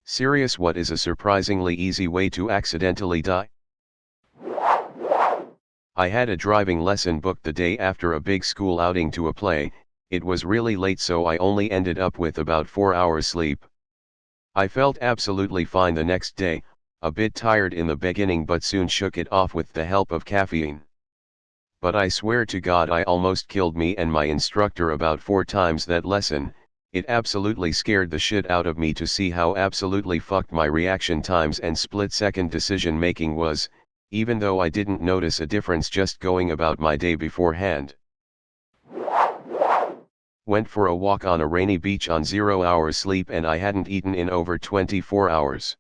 Serious, what is a surprisingly easy way to accidentally die? I had a driving lesson booked the day after a big school outing to a play. It was really late, so I only ended up with about 4 hours sleep. I felt absolutely fine the next day, a bit tired in the beginning but soon shook it off with the help of caffeine. But I swear to God, I almost killed me and my instructor about 4 times that lesson. It absolutely scared the shit out of me to see how absolutely fucked my reaction times and split-second decision making was, even though I didn't notice a difference just going about my day beforehand. Went for a walk on a rainy beach on 0 hours sleep and I hadn't eaten in over 24 hours.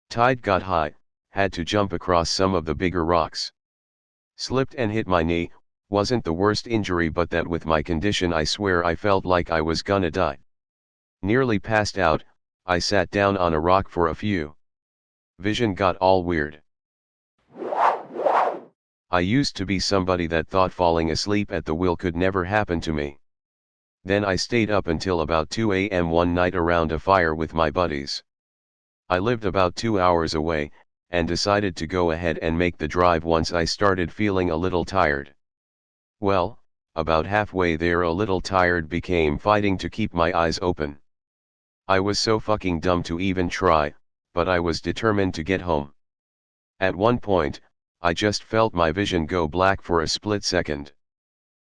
Tide got high, had to jump across some of the bigger rocks. Slipped and hit my knee. Wasn't the worst injury, but that with my condition I swear I felt like I was gonna die. Nearly passed out. I sat down on a rock for a few. Vision got all weird. I used to be somebody that thought falling asleep at the wheel could never happen to me. Then I stayed up until about 2 a.m. one night around a fire with my buddies. I lived about 2 hours away, and decided to go ahead and make the drive once I started feeling a little tired. Well, about halfway there a little tired became fighting to keep my eyes open. I was so fucking dumb to even try, but I was determined to get home. At one point, I just felt my vision go black for a split second.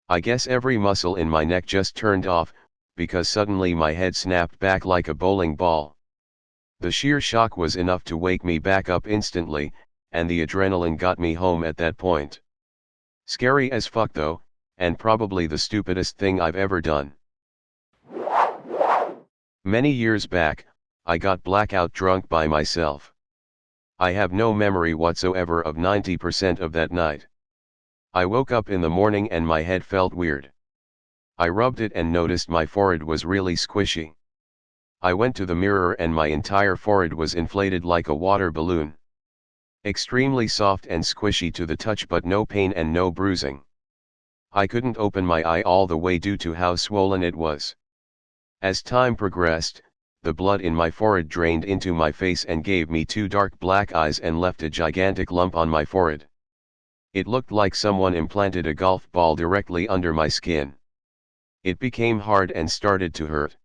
I guess every muscle in my neck just turned off, because suddenly my head snapped back like a bowling ball. The sheer shock was enough to wake me back up instantly, and the adrenaline got me home at that point. Scary as fuck though, and probably the stupidest thing I've ever done. Many years back, I got blackout drunk by myself. I have no memory whatsoever of 90% of that night. I woke up in the morning and my head felt weird. I rubbed it and noticed my forehead was really squishy. I went to the mirror and my entire forehead was inflated like a water balloon. Extremely soft and squishy to the touch, but no pain and no bruising. I couldn't open my eye all the way due to how swollen it was. As time progressed, the blood in my forehead drained into my face and gave me 2 dark black eyes and left a gigantic lump on my forehead. It looked like someone implanted a golf ball directly under my skin. It became hard and started to hurt.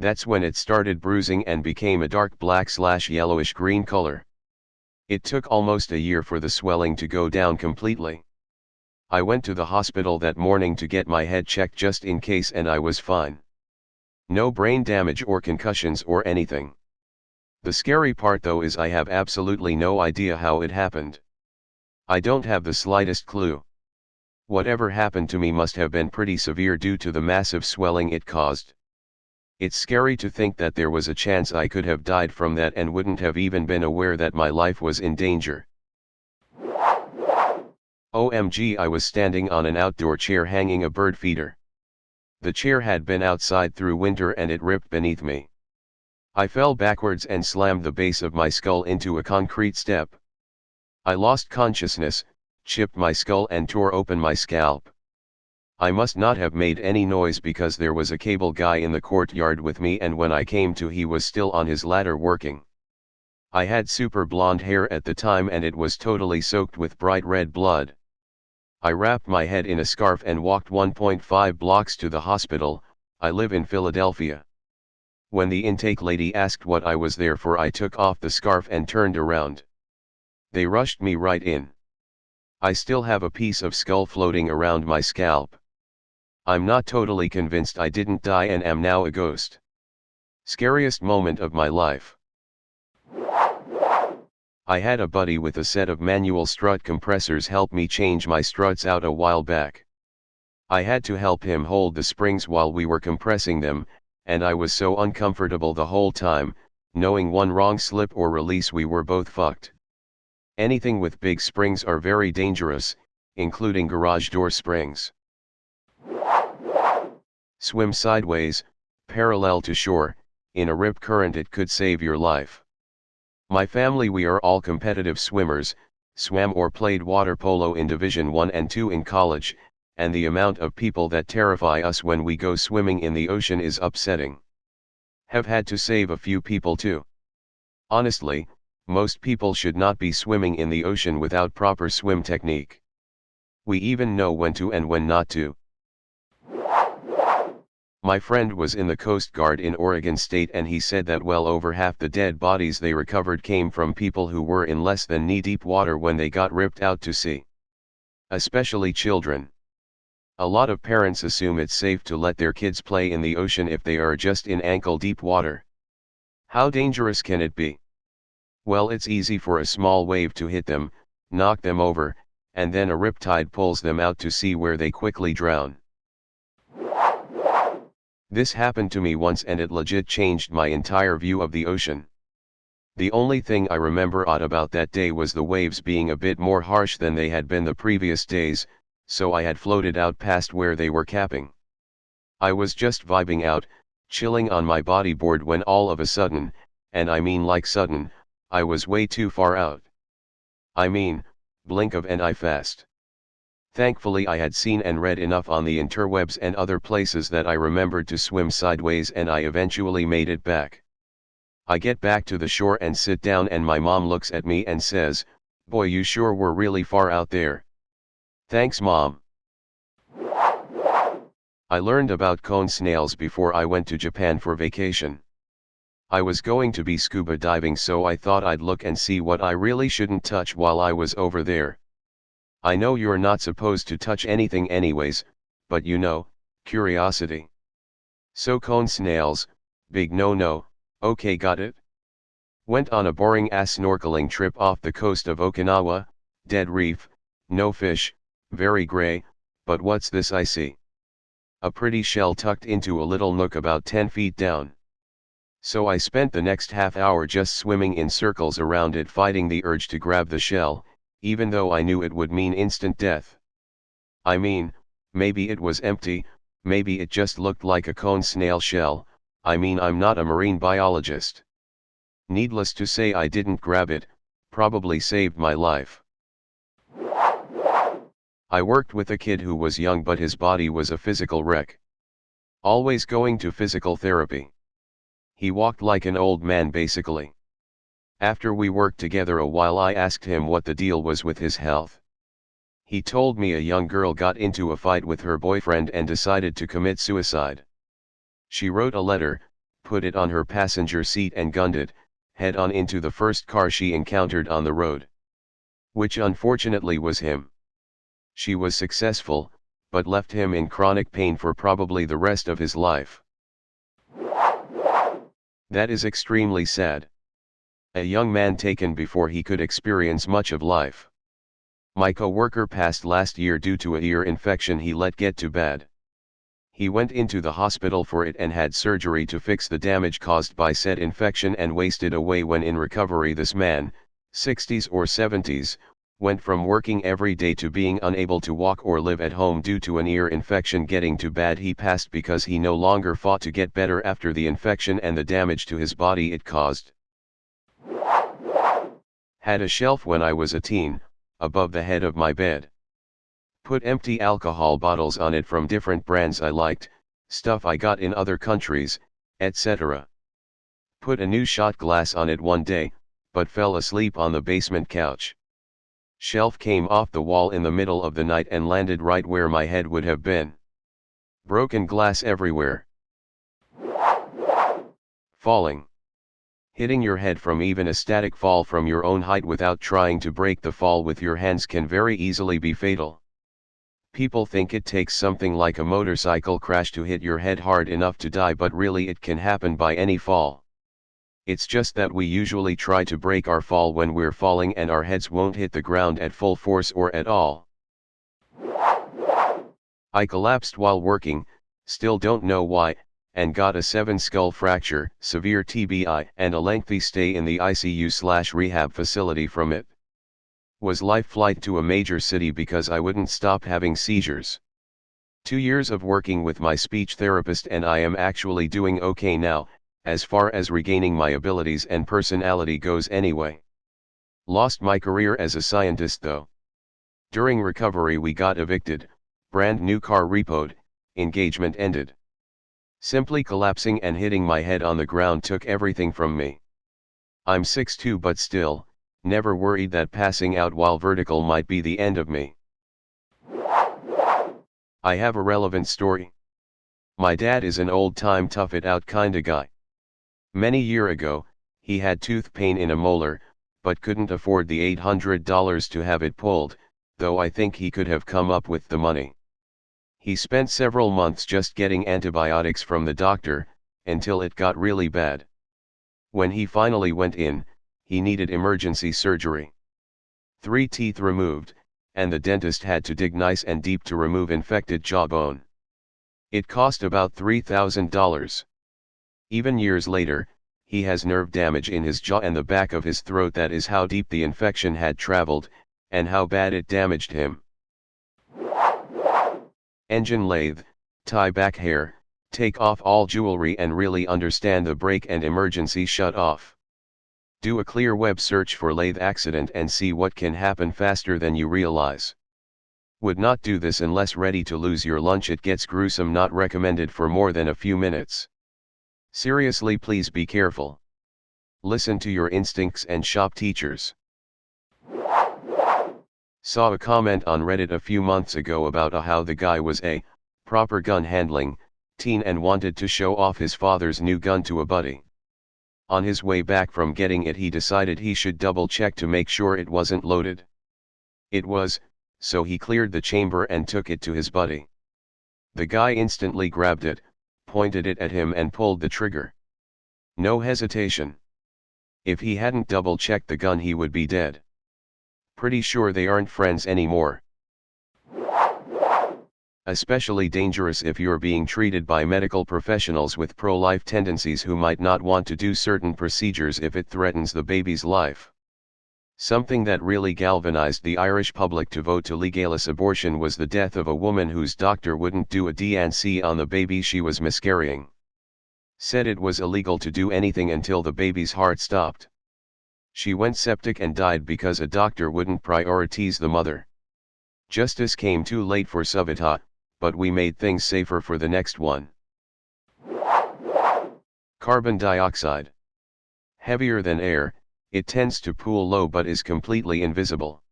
That's when it started bruising and became a dark black/yellowish green color. It took almost a year for the swelling to go down completely. I went to the hospital that morning to get my head checked just in case, and I was fine. No brain damage or concussions or anything. The scary part though is I have absolutely no idea how it happened. I don't have the slightest clue. Whatever happened to me must have been pretty severe due to the massive swelling it caused. It's scary to think that there was a chance I could have died from that and wouldn't have even been aware that my life was in danger. OMG, I was standing on an outdoor chair hanging a bird feeder. The chair had been outside through winter and it ripped beneath me. I fell backwards and slammed the base of my skull into a concrete step. I lost consciousness, chipped my skull and tore open my scalp. I must not have made any noise because there was a cable guy in the courtyard with me, and when I came to he was still on his ladder working. I had super blonde hair at the time and it was totally soaked with bright red blood. I wrapped my head in a scarf and walked 1.5 blocks to the hospital. I live in Philadelphia. When the intake lady asked what I was there for, I took off the scarf and turned around. They rushed me right in. I still have a piece of skull floating around my scalp. I'm not totally convinced I didn't die and am now a ghost. Scariest moment of my life. I had a buddy with a set of manual strut compressors help me change my struts out a while back. I had to help him hold the springs while we were compressing them, and I was so uncomfortable the whole time, knowing one wrong slip or release we were both fucked. Anything with big springs are very dangerous, including garage door springs. Swim sideways, parallel to shore, in a rip current. It could save your life. My family, we are all competitive swimmers, swam or played water polo in Division 1 and 2 in college, and the amount of people that terrify us when we go swimming in the ocean is upsetting. Have had to save a few people too. Honestly, most people should not be swimming in the ocean without proper swim technique. We even know when to and when not to. My friend was in the Coast Guard in Oregon State and he said that well over half the dead bodies they recovered came from people who were in less than knee-deep water when they got ripped out to sea. Especially children. A lot of parents assume it's safe to let their kids play in the ocean if they are just in ankle-deep water. How dangerous can it be? Well, it's easy for a small wave to hit them, knock them over, and then a riptide pulls them out to sea where they quickly drown. This happened to me once and it legit changed my entire view of the ocean. The only thing I remember odd about that day was the waves being a bit more harsh than they had been the previous days, so I had floated out past where they were capping. I was just vibing out, chilling on my bodyboard when all of a sudden, and I mean like sudden, I was way too far out. I mean, blink of an eye fast. Thankfully I had seen and read enough on the interwebs and other places that I remembered to swim sideways and I eventually made it back. I get back to the shore and sit down and my mom looks at me and says, "Boy, you sure were really far out there." Thanks, Mom. I learned about cone snails before I went to Japan for vacation. I was going to be scuba diving, so I thought I'd look and see what I really shouldn't touch while I was over there. I know you're not supposed to touch anything anyways, but you know, curiosity. So cone snails, big no-no, okay, got it? Went on a boring ass snorkeling trip off the coast of Okinawa, dead reef, no fish, very gray, but what's this I see? A pretty shell tucked into a little nook about 10 feet down. So I spent the next half hour just swimming in circles around it, fighting the urge to grab the shell, even though I knew it would mean instant death. I mean, maybe it was empty, maybe it just looked like a cone snail shell, I mean I'm not a marine biologist. Needless to say I didn't grab it, probably saved my life. I worked with a kid who was young but his body was a physical wreck. Always going to physical therapy. He walked like an old man basically. After we worked together a while I asked him what the deal was with his health. He told me a young girl got into a fight with her boyfriend and decided to commit suicide. She wrote a letter, put it on her passenger seat and gunned it, head on into the first car she encountered on the road. Which unfortunately was him. She was successful, but left him in chronic pain for probably the rest of his life. That is extremely sad. A young man taken before he could experience much of life. My co-worker passed last year due to a ear infection he let get too bad. He went into the hospital for it and had surgery to fix the damage caused by said infection and wasted away when in recovery. This man, 60s or 70s, went from working every day to being unable to walk or live at home due to an ear infection getting too bad he passed because he no longer fought to get better after the infection and the damage to his body it caused. Had a shelf when I was a teen, above the head of my bed. Put empty alcohol bottles on it from different brands I liked, stuff I got in other countries, etc. Put a new shot glass on it one day, but fell asleep on the basement couch. Shelf came off the wall in the middle of the night and landed right where my head would have been. Broken glass everywhere. Falling. Hitting your head from even a static fall from your own height without trying to break the fall with your hands can very easily be fatal. People think it takes something like a motorcycle crash to hit your head hard enough to die, but really it can happen by any fall. It's just that we usually try to break our fall when we're falling and our heads won't hit the ground at full force or at all. I collapsed while working, still don't know why, and got a 7 skull fracture, severe TBI, and a lengthy stay in the ICU/rehab facility from it. Was life flight to a major city because I wouldn't stop having seizures. 2 years of working with my speech therapist and I am actually doing okay now, as far as regaining my abilities and personality goes anyway. Lost my career as a scientist though. During recovery we got evicted, brand new car repoed, engagement ended. Simply collapsing and hitting my head on the ground took everything from me. I'm 6'2" but still, never worried that passing out while vertical might be the end of me. I have a relevant story. My dad is an old-time tough-it-out kinda guy. Many year ago, he had tooth pain in a molar, but couldn't afford the $800 to have it pulled, though I think he could have come up with the money. He spent several months just getting antibiotics from the doctor, until it got really bad. When he finally went in, he needed emergency surgery. 3 teeth removed, and the dentist had to dig nice and deep to remove infected jawbone. It cost about $3,000. Even years later, he has nerve damage in his jaw and the back of his throat. That is how deep the infection had traveled, and how bad it damaged him. Engine lathe, tie back hair, take off all jewelry and really understand the brake and emergency shut off. Do a clear web search for lathe accident and see what can happen faster than you realize. Would not do this unless ready to lose your lunch. It gets gruesome. Not recommended for more than a few minutes. Seriously, please be careful. Listen to your instincts and shop teachers. Saw a comment on Reddit a few months ago about how the guy was a proper gun handling teen and wanted to show off his father's new gun to a buddy. On his way back from getting it, he decided he should double check to make sure it wasn't loaded. It was, so he cleared the chamber and took it to his buddy. The guy instantly grabbed it, pointed it at him and pulled the trigger. No hesitation. If he hadn't double checked the gun, he would be dead. Pretty sure they aren't friends anymore. Especially dangerous if you're being treated by medical professionals with pro-life tendencies who might not want to do certain procedures if it threatens the baby's life. Something that really galvanized the Irish public to vote to legalize abortion was the death of a woman whose doctor wouldn't do a D&C on the baby she was miscarrying. Said it was illegal to do anything until the baby's heart stopped. She went septic and died because a doctor wouldn't prioritize the mother. Justice came too late for Savita, but we made things safer for the next one. Carbon dioxide. Heavier than air, it tends to pool low but is completely invisible.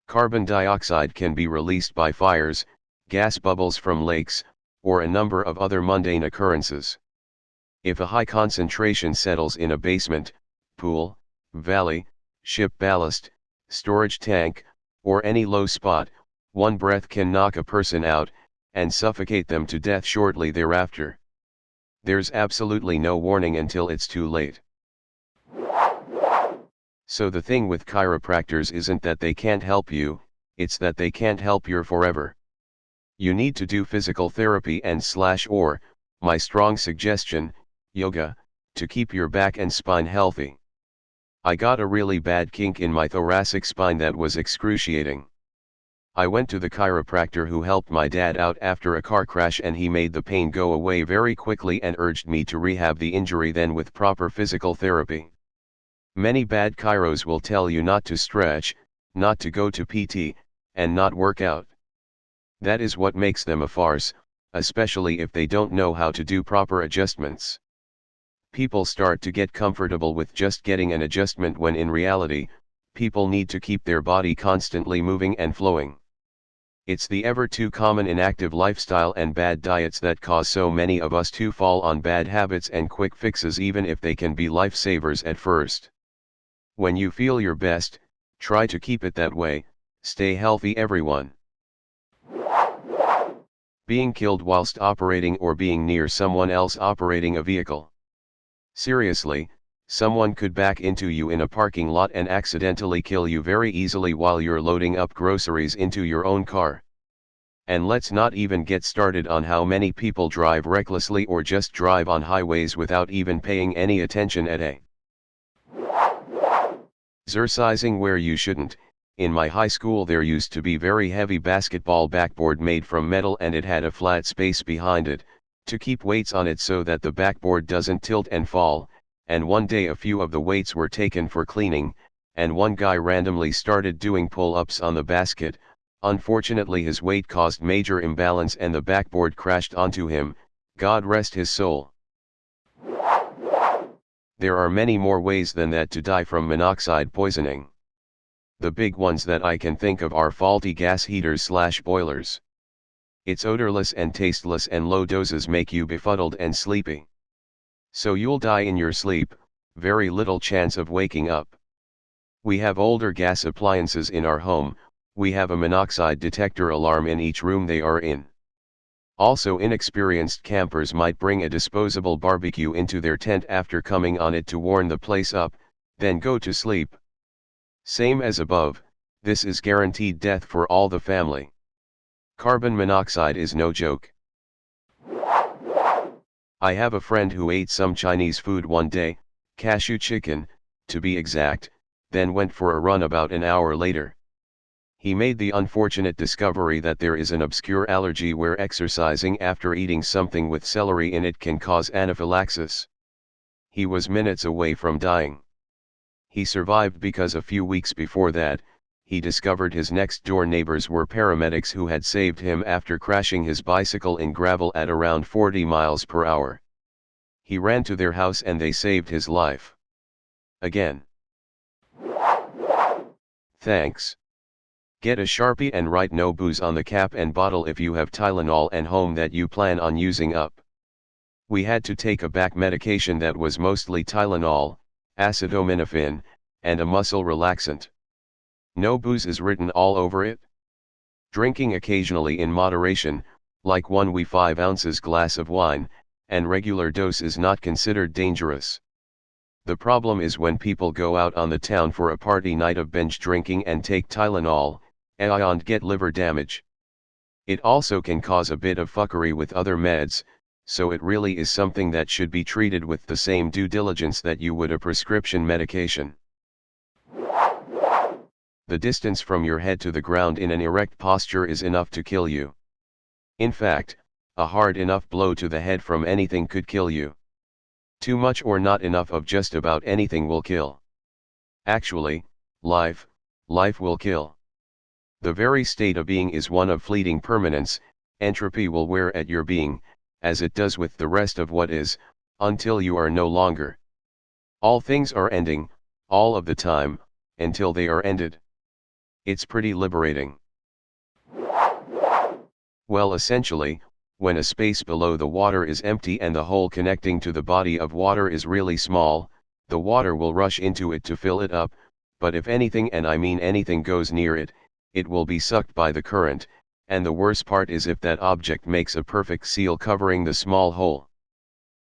Carbon dioxide can be released by fires, gas bubbles from lakes, or a number of other mundane occurrences. If a high concentration settles in a basement, pool, valley, ship ballast, storage tank, or any low spot, one breath can knock a person out, and suffocate them to death shortly thereafter. There's absolutely no warning until it's too late. So the thing with chiropractors isn't that they can't help you, it's that they can't help you forever. You need to do physical therapy and/or, my strong suggestion, yoga, to keep your back and spine healthy. I got a really bad kink in my thoracic spine that was excruciating. I went to the chiropractor who helped my dad out after a car crash, and he made the pain go away very quickly and urged me to rehab the injury then with proper physical therapy. Many bad chiros will tell you not to stretch, not to go to PT, and not work out. That is what makes them a farce, especially if they don't know how to do proper adjustments. People start to get comfortable with just getting an adjustment when in reality, people need to keep their body constantly moving and flowing. It's the ever too common inactive lifestyle and bad diets that cause so many of us to fall on bad habits and quick fixes, even if they can be lifesavers at first. When you feel your best, try to keep it that way. Stay healthy, everyone. Being killed whilst operating or being near someone else operating a vehicle. Seriously, someone could back into you in a parking lot and accidentally kill you very easily while you're loading up groceries into your own car. And let's not even get started on how many people drive recklessly or just drive on highways without even paying any attention at a. Exercising where you shouldn't. In my high school there used to be very heavy basketball backboard made from metal, and it had a flat space behind it, to keep weights on it so that the backboard doesn't tilt and fall, and one day a few of the weights were taken for cleaning, and one guy randomly started doing pull-ups on the basket. Unfortunately his weight caused major imbalance and the backboard crashed onto him, God rest his soul. There are many more ways than that to die from monoxide poisoning. The big ones that I can think of are faulty gas heaters/boilers. It's odorless and tasteless, and low doses make you befuddled and sleepy. So you'll die in your sleep, very little chance of waking up. We have older gas appliances in our home. We have a monoxide detector alarm in each room they are in. Also, inexperienced campers might bring a disposable barbecue into their tent after coming on it to warm the place up, then go to sleep. Same as above, this is guaranteed death for all the family. Carbon monoxide is no joke. I have a friend who ate some Chinese food one day, cashew chicken, to be exact, then went for a run about an hour later. He made the unfortunate discovery that there is an obscure allergy where exercising after eating something with celery in it can cause anaphylaxis. He was minutes away from dying. He survived because a few weeks before that, he discovered his next-door neighbors were paramedics who had saved him after crashing his bicycle in gravel at around 40 miles per hour. He ran to their house and they saved his life. Again. Thanks. Get a Sharpie and write "no booze" on the cap and bottle if you have Tylenol at home that you plan on using up. We had to take a back medication that was mostly Tylenol, acetaminophen, and a muscle relaxant. No booze is written all over it. Drinking occasionally in moderation, like 1 5 ounces glass of wine, and regular dose is not considered dangerous. The problem is when people go out on the town for a party night of binge drinking and take Tylenol, and get liver damage. It also can cause a bit of fuckery with other meds, so it really is something that should be treated with the same due diligence that you would a prescription medication. The distance from your head to the ground in an erect posture is enough to kill you. In fact, a hard enough blow to the head from anything could kill you. Too much or not enough of just about anything will kill. Actually, life will kill. The very state of being is one of fleeting permanence. Entropy will wear at your being, as it does with the rest of what is, until you are no longer. All things are ending, all of the time, until they are ended. It's pretty liberating. Well, essentially, when a space below the water is empty and the hole connecting to the body of water is really small, the water will rush into it to fill it up, but if anything, and I mean anything, goes near it, it will be sucked by the current, and the worst part is if that object makes a perfect seal covering the small hole.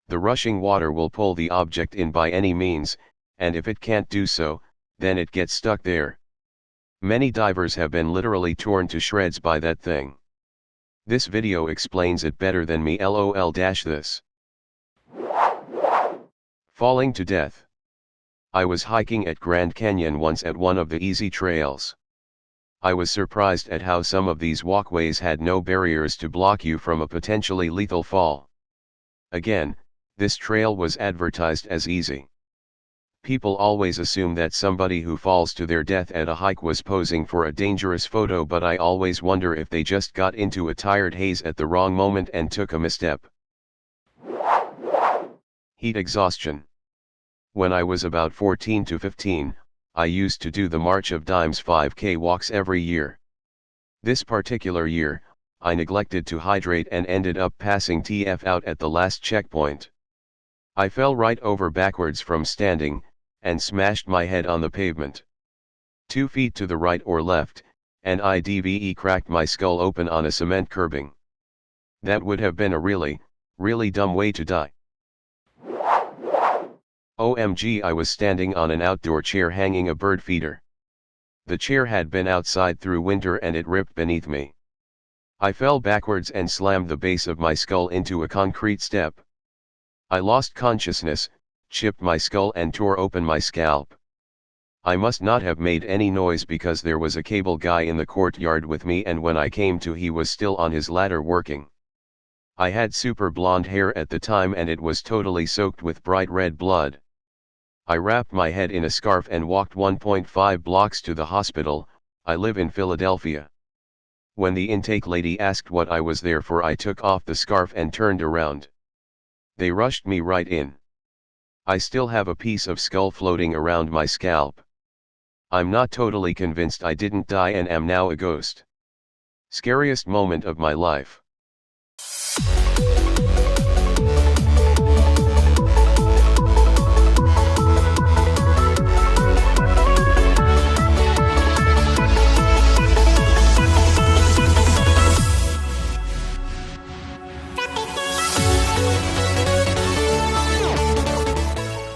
The rushing water will pull the object in by any means, and if it can't do so, then it gets stuck there. Many divers have been literally torn to shreds by that thing. This video explains it better than me, lol-this. Falling to death. I was hiking at Grand Canyon once at one of the easy trails. I was surprised at how some of these walkways had no barriers to block you from a potentially lethal fall. Again, this trail was advertised as easy. People always assume that somebody who falls to their death at a hike was posing for a dangerous photo, but I always wonder if they just got into a tired haze at the wrong moment and took a misstep. Heat exhaustion. When I was about 14 to 15, I used to do the March of Dimes 5K walks every year. This particular year, I neglected to hydrate and ended up passing TF out at the last checkpoint. I fell right over backwards from standing, and smashed my head on the pavement. 2 feet to the right or left, and I cracked my skull open on a cement curbing. That would have been a really, really dumb way to die. OMG, I was standing on an outdoor chair hanging a bird feeder. The chair had been outside through winter and it ripped beneath me. I fell backwards and slammed the base of my skull into a concrete step. I lost consciousness, chipped my skull and tore open my scalp. I must not have made any noise because there was a cable guy in the courtyard with me, and when I came to, he was still on his ladder working. I had super blonde hair at the time and it was totally soaked with bright red blood. I wrapped my head in a scarf and walked 1.5 blocks to the hospital. I live in Philadelphia. When the intake lady asked what I was there for, I took off the scarf and turned around. They rushed me right in. I still have a piece of skull floating around my scalp. I'm not totally convinced I didn't die and am now a ghost. Scariest moment of my life.